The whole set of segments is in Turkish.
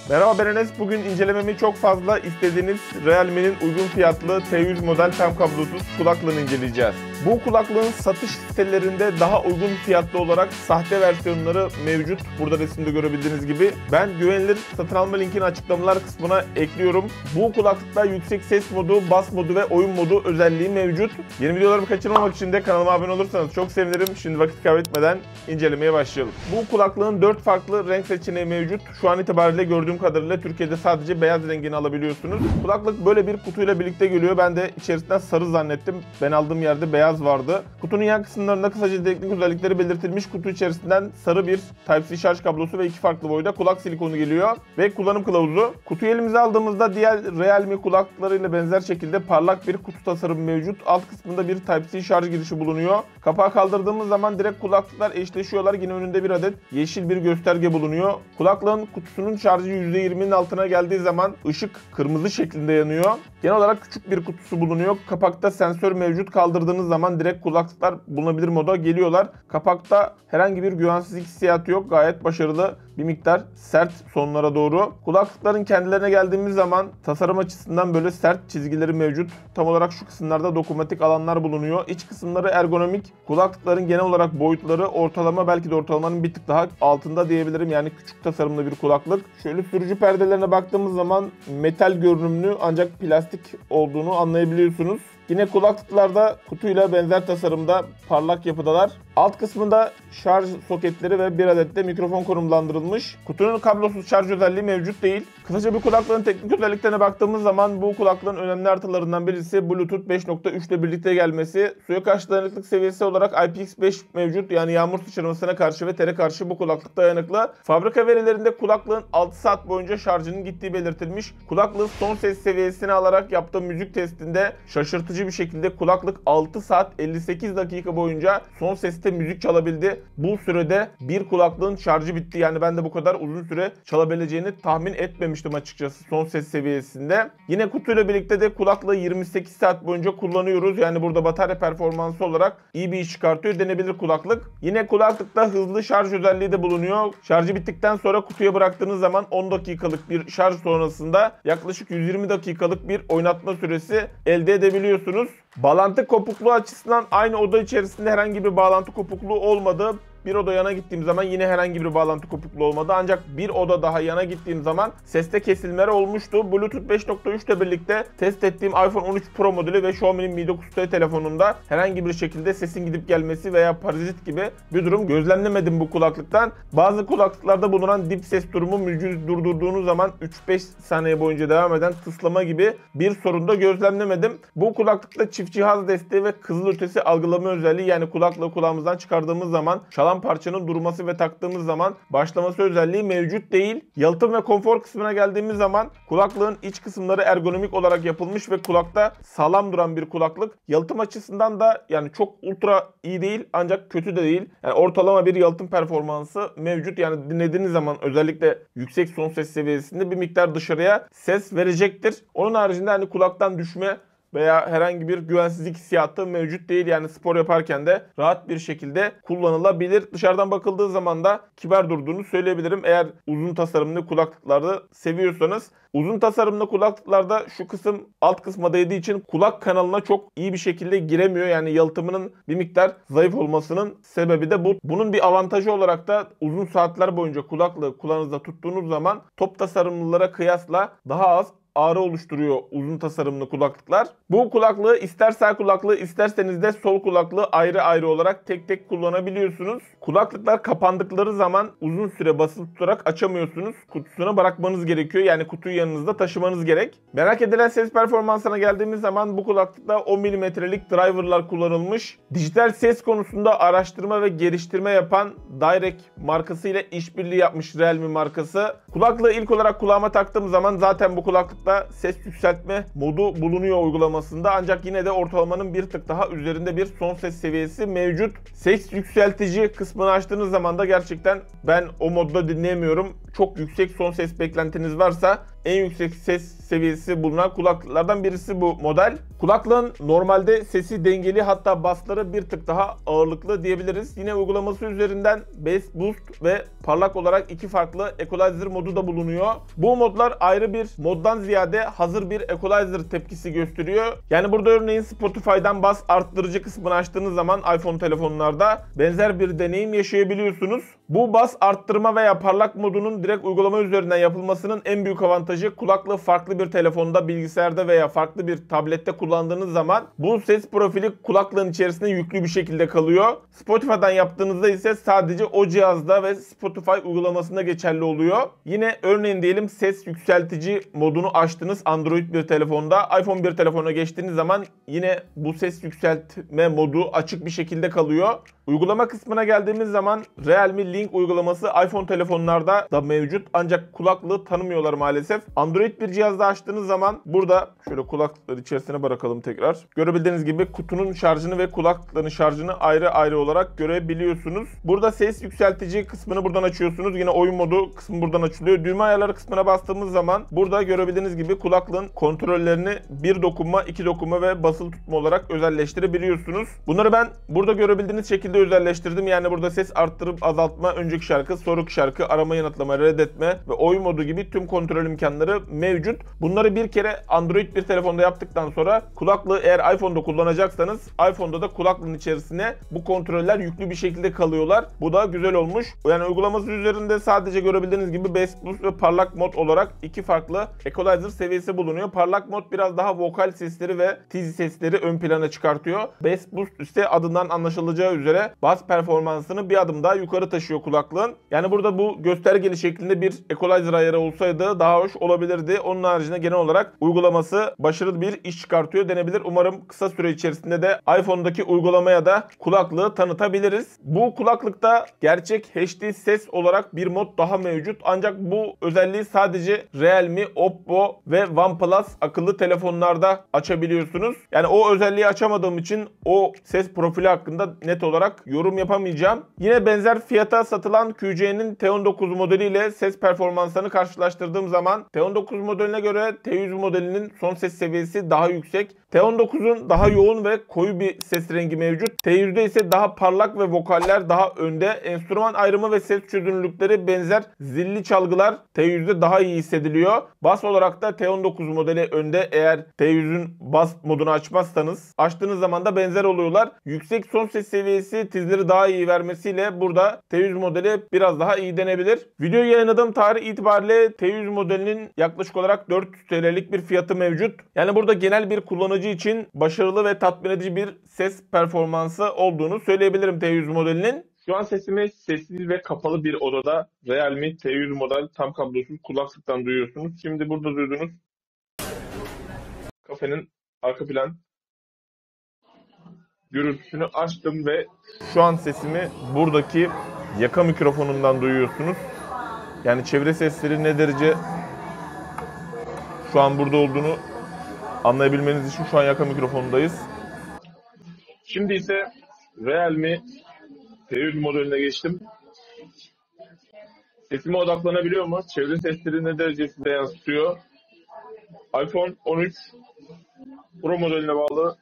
Merhaba ben Enes. Bugün incelememi çok fazla istediğiniz Realme'nin uygun fiyatlı T100 model tam kablosuz kulaklığını inceleyeceğiz. Bu kulaklığın satış sitelerinde daha uygun fiyatlı olarak sahte versiyonları mevcut. Burada resimde görebildiğiniz gibi. Ben güvenilir satın alma linkini açıklamalar kısmına ekliyorum. Bu kulaklıkta yüksek ses modu, bas modu ve oyun modu özelliği mevcut. Yeni videolarımı kaçırmamak için de kanalıma abone olursanız çok sevinirim. Şimdi vakit kaybetmeden incelemeye başlayalım. Bu kulaklığın 4 farklı renk seçeneği mevcut. Şu an itibariyle gördüğüm kadarıyla Türkiye'de sadece beyaz rengini alabiliyorsunuz. Kulaklık böyle bir kutuyla birlikte geliyor. Ben de içerisinden sarı zannettim. Ben aldığım yerde beyaz vardı. Kutunun yan kısımlarında kısaca teknik özellikleri belirtilmiş. Kutu içerisinden sarı bir Type-C şarj kablosu ve 2 farklı boyda kulak silikonu geliyor. Ve kullanım kılavuzu. Kutuyu elimize aldığımızda diğer Realme kulaklıklarıyla benzer şekilde parlak bir kutu tasarımı mevcut. Alt kısmında bir Type-C şarj girişi bulunuyor. Kapağı kaldırdığımız zaman direkt kulaklıklar eşleşiyorlar. Yine önünde bir adet yeşil bir gösterge bulunuyor. Kulaklığın kutusunun şarjı %20'nin altına geldiği zaman ışık kırmızı şeklinde yanıyor. Genel olarak küçük bir kutusu bulunuyor. Kapakta sensör mevcut. Kaldırdığınız zaman direkt kulaklıklar bulunabilir moda geliyorlar. Kapakta herhangi bir güvensizlik hissiyatı yok. Gayet başarılı, bir miktar sert sonlara doğru. Kulaklıkların kendilerine geldiğimiz zaman tasarım açısından böyle sert çizgileri mevcut. Tam olarak şu kısımlarda dokunmatik alanlar bulunuyor. İç kısımları ergonomik. Kulaklıkların genel olarak boyutları ortalama, belki de ortalamanın bir tık daha altında diyebilirim. Yani küçük tasarımlı bir kulaklık. Şöyle sürücü perdelerine baktığımız zaman metal görünümlü ancak plastik olduğunu anlayabiliyorsunuz. Yine kulaklıklarda kutuyla benzer tasarımda parlak yapıdalar. Alt kısmında şarj soketleri ve bir adet de mikrofon konumlandırılmış. Kutunun kablosuz şarj özelliği mevcut değil. Kısaca bir kulaklığın teknik özelliklerine baktığımız zaman bu kulaklığın önemli artılarından birisi Bluetooth 5.3 ile birlikte gelmesi. Suya karşı dayanıklık seviyesi olarak IPX5 mevcut. Yani yağmur sıçramasına karşı ve tere karşı bu kulaklık dayanıklı. Fabrika verilerinde kulaklığın 6 saat boyunca şarjının gittiği belirtilmiş. Kulaklığın son ses seviyesini alarak yaptığı müzik testinde şaşırtıcı bir şekilde kulaklık 6 saat 58 dakika boyunca son seste müzik çalabildi. Bu sürede bir kulaklığın şarjı bitti. Yani ben de bu kadar uzun süre çalabileceğini tahmin etmemiştim açıkçası son ses seviyesinde. Yine kutuyla birlikte de kulaklığı 28 saat boyunca kullanıyoruz. Yani burada batarya performansı olarak iyi bir iş çıkartıyor denebilir kulaklık. Yine kulaklıkta hızlı şarj özelliği de bulunuyor. Şarjı bittikten sonra kutuya bıraktığınız zaman 10 dakikalık bir şarj sonrasında yaklaşık 120 dakikalık bir oynatma süresi elde edebiliyorsunuz. Bağlantı kopukluğu açısından aynı oda içerisinde herhangi bir bağlantı kopukluğu olmadı. Bir oda yana gittiğim zaman yine herhangi bir bağlantı kopukluğu olmadı. Ancak bir oda daha yana gittiğim zaman seste kesilmeler olmuştu. Bluetooth 5.3 ile birlikte test ettiğim iPhone 13 Pro modülü ve Xiaomi'nin Mi 9T telefonunda herhangi bir şekilde sesin gidip gelmesi veya parazit gibi bir durum gözlemlemedim bu kulaklıktan. Bazı kulaklıklarda bulunan dip ses durumu müziği durdurduğunuz zaman 3-5 saniye boyunca devam eden tıslama gibi bir sorun da gözlemlemedim. Bu kulaklıkta çift cihaz desteği ve kızılötesi algılama özelliği, yani kulaklığı kulağımızdan çıkardığımız zaman çalan parçanın durması ve taktığımız zaman başlaması özelliği mevcut değil. Yalıtım ve konfor kısmına geldiğimiz zaman kulaklığın iç kısımları ergonomik olarak yapılmış ve kulakta sağlam duran bir kulaklık. Yalıtım açısından da yani çok ultra iyi değil ancak kötü de değil. Yani ortalama bir yalıtım performansı mevcut. Yani dinlediğiniz zaman özellikle yüksek son ses seviyesinde bir miktar dışarıya ses verecektir. Onun haricinde hani kulaktan düşme veya herhangi bir güvensizlik hissiyatı mevcut değil. Yani spor yaparken de rahat bir şekilde kullanılabilir. Dışarıdan bakıldığı zaman da kibar durduğunu söyleyebilirim. Eğer uzun tasarımlı kulaklıkları seviyorsanız. Uzun tasarımlı kulaklıklarda şu kısım alt kısma değdiği için kulak kanalına çok iyi bir şekilde giremiyor. Yani yalıtımının bir miktar zayıf olmasının sebebi de bu. Bunun bir avantajı olarak da uzun saatler boyunca kulaklığı kulağınızda tuttuğunuz zaman top tasarımlılara kıyasla daha az ağrı oluşturuyor uzun tasarımlı kulaklıklar. Bu kulaklığı ister sağ kulaklığı isterseniz de sol kulaklığı ayrı ayrı olarak tek tek kullanabiliyorsunuz. Kulaklıklar kapandıkları zaman uzun süre basılı tutarak açamıyorsunuz. Kutusuna bırakmanız gerekiyor. Yani kutuyu yanınızda taşımanız gerek. Merak edilen ses performansına geldiğimiz zaman bu kulaklıkta 10 mm'lik driverlar kullanılmış. Dijital ses konusunda araştırma ve geliştirme yapan Direct markası ile işbirliği yapmış Realme markası. Kulaklığı ilk olarak kulağıma taktığım zaman zaten bu kulaklık kulaklıkta ses yükseltme modu bulunuyor uygulamasında. Ancak yine de ortalamanın bir tık daha üzerinde bir son ses seviyesi mevcut. Ses yükseltici kısmını açtığınız zaman da gerçekten ben o modda dinleyemiyorum. Çok yüksek son ses beklentiniz varsa en yüksek ses seviyesi bulunan kulaklıklardan birisi bu model. Kulaklığın normalde sesi dengeli, hatta bassları bir tık daha ağırlıklı diyebiliriz. Yine uygulaması üzerinden Bass Boost ve parlak olarak iki farklı equalizer modu da bulunuyor. Bu modlar ayrı bir moddan ziyade hazır bir equalizer tepkisi gösteriyor. Yani burada örneğin Spotify'dan bas arttırıcı kısmını açtığınız zaman iPhone telefonlarda benzer bir deneyim yaşayabiliyorsunuz. Bu bas arttırma veya parlak modunun direkt uygulama üzerinden yapılmasının en büyük avantajı, kulaklığı farklı bir telefonda, bilgisayarda veya farklı bir tablette kullandığınız zaman bu ses profili kulaklığın içerisinde yüklü bir şekilde kalıyor. Spotify'dan yaptığınızda ise sadece o cihazda ve Spotify uygulamasında geçerli oluyor. Yine örneğin diyelim ses yükseltici modunu açtınız Android bir telefonda. iPhone bir telefona geçtiğiniz zaman yine bu ses yükseltme modu açık bir şekilde kalıyor. Uygulama kısmına geldiğimiz zaman Realme Link uygulaması iPhone telefonlarda da mevcut, ancak kulaklığı tanımıyorlar maalesef. Android bir cihazda açtığınız zaman burada şöyle kulaklıkları içerisine bırakalım tekrar. Görebildiğiniz gibi kutunun şarjını ve kulaklıkların şarjını ayrı ayrı olarak görebiliyorsunuz. Burada ses yükseltici kısmını buradan açıyorsunuz. Yine oyun modu kısmı buradan açılıyor. Düğme ayarları kısmına bastığımız zaman burada görebildiğiniz gibi kulaklığın kontrollerini bir dokunma, iki dokunma ve basılı tutma olarak özelleştirebiliyorsunuz. Bunları ben burada görebildiğiniz şekilde özelleştirdim. Yani burada ses arttırıp azaltma, önceki şarkı, sonraki şarkı, arama, yanıtlama, reddetme ve oyun modu gibi tüm kontrol imkanları mevcut. Bunları bir kere Android bir telefonda yaptıktan sonra kulaklığı eğer iPhone'da kullanacaksanız iPhone'da da kulaklığın içerisine bu kontroller yüklü bir şekilde kalıyorlar. Bu da güzel olmuş. Yani uygulaması üzerinde sadece görebildiğiniz gibi Bass Boost ve parlak mod olarak iki farklı equalizer seviyesi bulunuyor. Parlak mod biraz daha vokal sesleri ve tiz sesleri ön plana çıkartıyor. Bass Boost ise adından anlaşılacağı üzere bas performansını bir adım daha yukarı taşıyor kulaklığın. Yani burada bu göstergeli şeklinde bir equalizer ayarı olsaydı daha hoş olabilirdi. Onun haricinde genel olarak uygulaması başarılı bir iş çıkartıyor denebilir. Umarım kısa süre içerisinde de iPhone'daki uygulamaya da kulaklığı tanıtabiliriz. Bu kulaklıkta gerçek HD ses olarak bir mod daha mevcut. Ancak bu özelliği sadece Realme, Oppo ve OnePlus akıllı telefonlarda açabiliyorsunuz. Yani o özelliği açamadığım için o ses profili hakkında net olarak yorum yapamayacağım. Yine benzer fiyata satılan QC'nin T19 modeliyle ses performanslarını karşılaştırdığım zaman T19 modeline göre T100 modelinin son ses seviyesi daha yüksek. T19'un daha yoğun ve koyu bir ses rengi mevcut. T100'de ise daha parlak ve vokaller daha önde. Enstrüman ayrımı ve ses çözünürlükleri benzer, zilli çalgılar T100'de daha iyi hissediliyor. Bas olarak da T19 modeli önde eğer T100'ün bas modunu açmazsanız. Açtığınız zaman da benzer oluyorlar. Yüksek son ses seviyesi tizleri daha iyi vermesiyle burada T100 modeli biraz daha iyi denebilir. Videoyu yayınladığım tarih itibariyle T100 modelinin yaklaşık olarak 400 TL'lik bir fiyatı mevcut. Yani burada genel bir kullanıcı için başarılı ve tatmin edici bir ses performansı olduğunu söyleyebilirim T100 modelinin. Şu an sesimi sessiz ve kapalı bir odada Realme T100 model tam kablosuz kulaklıktan duyuyorsunuz. Şimdi burada duyduğunuz kafenin arka plan gürültüsünü açtım ve şu an sesimi buradaki yaka mikrofonundan duyuyorsunuz. Yani çevre sesleri ne derece şu an burada olduğunu anlayabilmeniz için şu an yaka mikrofonundayız. Şimdi ise Realme T100 modeline geçtim. Sesime odaklanabiliyor mu? Çevre sesleri ne derecesinde yansıtıyor? iPhone 13 Pro modeline bağlı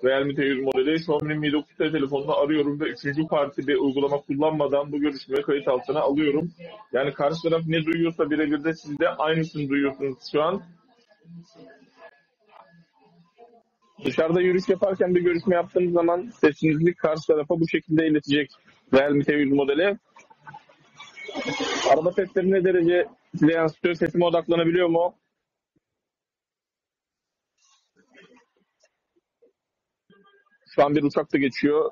Realme T100 modeli. Xiaomi'nin Mi 9T telefonunu arıyorum ve üçüncü parti bir uygulama kullanmadan bu görüşmeyi kayıt altına alıyorum. Yani karşı taraf ne duyuyorsa birebir de siz de aynısını duyuyorsunuz şu an. Dışarıda yürüyüş yaparken bir görüşme yaptığınız zaman sesinizi karşı tarafa bu şekilde iletecek Realme T100 modeli. Araba sesleri ne derece size yansıtıyor? Sesime odaklanabiliyor mu? Şu an bir uçak da geçiyor.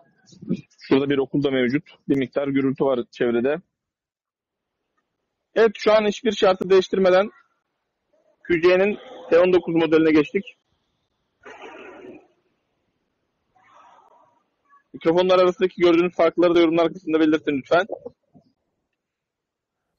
Şurada bir okul da mevcut. Bir miktar gürültü var çevrede. Evet, şu an hiçbir şartı değiştirmeden QC'nin T19 modeline geçtik. Mikrofonlar arasındaki gördüğünüz farkları da yorumlar kısmında belirtin lütfen.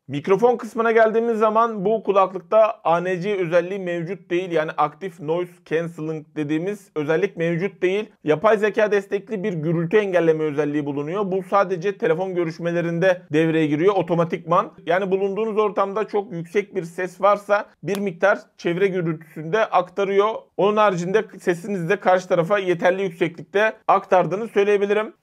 Mikrofon kısmına geldiğimiz zaman bu kulaklıkta ANC özelliği mevcut değil. Yani Active Noise Cancelling dediğimiz özellik mevcut değil. Yapay zeka destekli bir gürültü engelleme özelliği bulunuyor. Bu sadece telefon görüşmelerinde devreye giriyor otomatikman. Yani bulunduğunuz ortamda çok yüksek bir ses varsa bir miktar çevre gürültüsünde aktarıyor. Onun haricinde sesinizi de karşı tarafa yeterli yükseklikte aktardığını söyleyebilirim.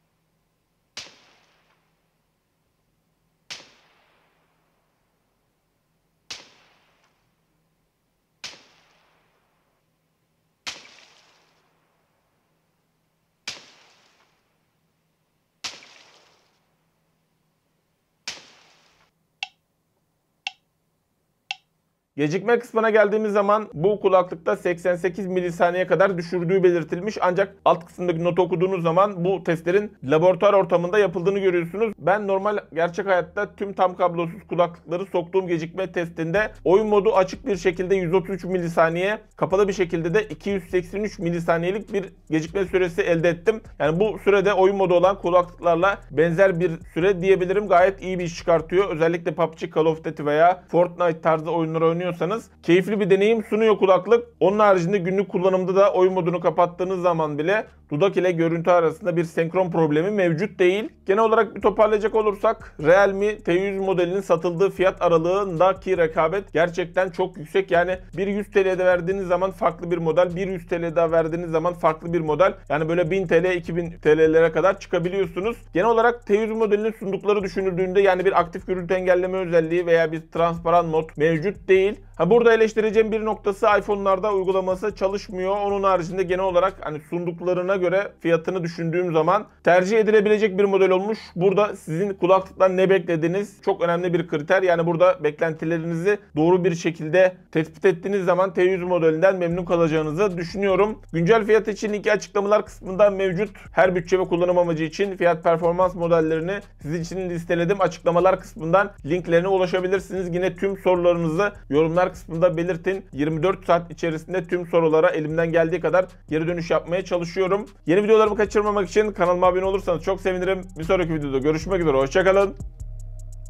Gecikme kısmına geldiğimiz zaman bu kulaklıkta 88 milisaniye kadar düşürdüğü belirtilmiş. Ancak alt kısımdaki notu okuduğunuz zaman bu testlerin laboratuvar ortamında yapıldığını görüyorsunuz. Ben normal gerçek hayatta tüm tam kablosuz kulaklıkları soktuğum gecikme testinde oyun modu açık bir şekilde 133 milisaniye, kapalı bir şekilde de 283 milisaniyelik bir gecikme süresi elde ettim. Yani bu sürede oyun modu olan kulaklıklarla benzer bir süre diyebilirim. Gayet iyi bir iş çıkartıyor. Özellikle PUBG, Call of Duty veya Fortnite tarzı oyunları oynuyorsanız keyifli bir deneyim sunuyor kulaklık. Onun haricinde günlük kullanımda da oyun modunu kapattığınız zaman bile dudak ile görüntü arasında bir senkron problemi mevcut değil. Genel olarak bir toparlayacak olursak Realme T100 modelinin satıldığı fiyat aralığındaki rekabet gerçekten çok yüksek. Yani bir 100 TL'de verdiğiniz zaman farklı bir model, bir 100 TL daha verdiğiniz zaman farklı bir model. Yani böyle 1000 TL, 2000 TL'lere kadar çıkabiliyorsunuz. Genel olarak T100 modelinin sundukları düşünüldüğünde yani bir aktif gürültü engelleme özelliği veya bir transparan mod mevcut değil. Burada eleştireceğim bir noktası iPhone'larda uygulaması çalışmıyor. Onun haricinde genel olarak hani sunduklarına göre fiyatını düşündüğüm zaman tercih edilebilecek bir model olmuş. Burada sizin kulaklıktan ne beklediğiniz çok önemli bir kriter. Yani burada beklentilerinizi doğru bir şekilde tespit ettiğiniz zaman T100 modelinden memnun kalacağınızı düşünüyorum. Güncel fiyat için linki açıklamalar kısmında mevcut. Her bütçe ve kullanım amacı için fiyat performans modellerini sizin için listeledim. Açıklamalar kısmından linklerine ulaşabilirsiniz. Yine tüm sorularınızı yorumlar kısmında belirtin. 24 saat içerisinde tüm sorulara elimden geldiği kadar geri dönüş yapmaya çalışıyorum. Yeni videolarımı kaçırmamak için kanalıma abone olursanız çok sevinirim. Bir sonraki videoda görüşmek üzere. Hoşça kalın.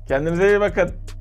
Kendinize iyi bakın.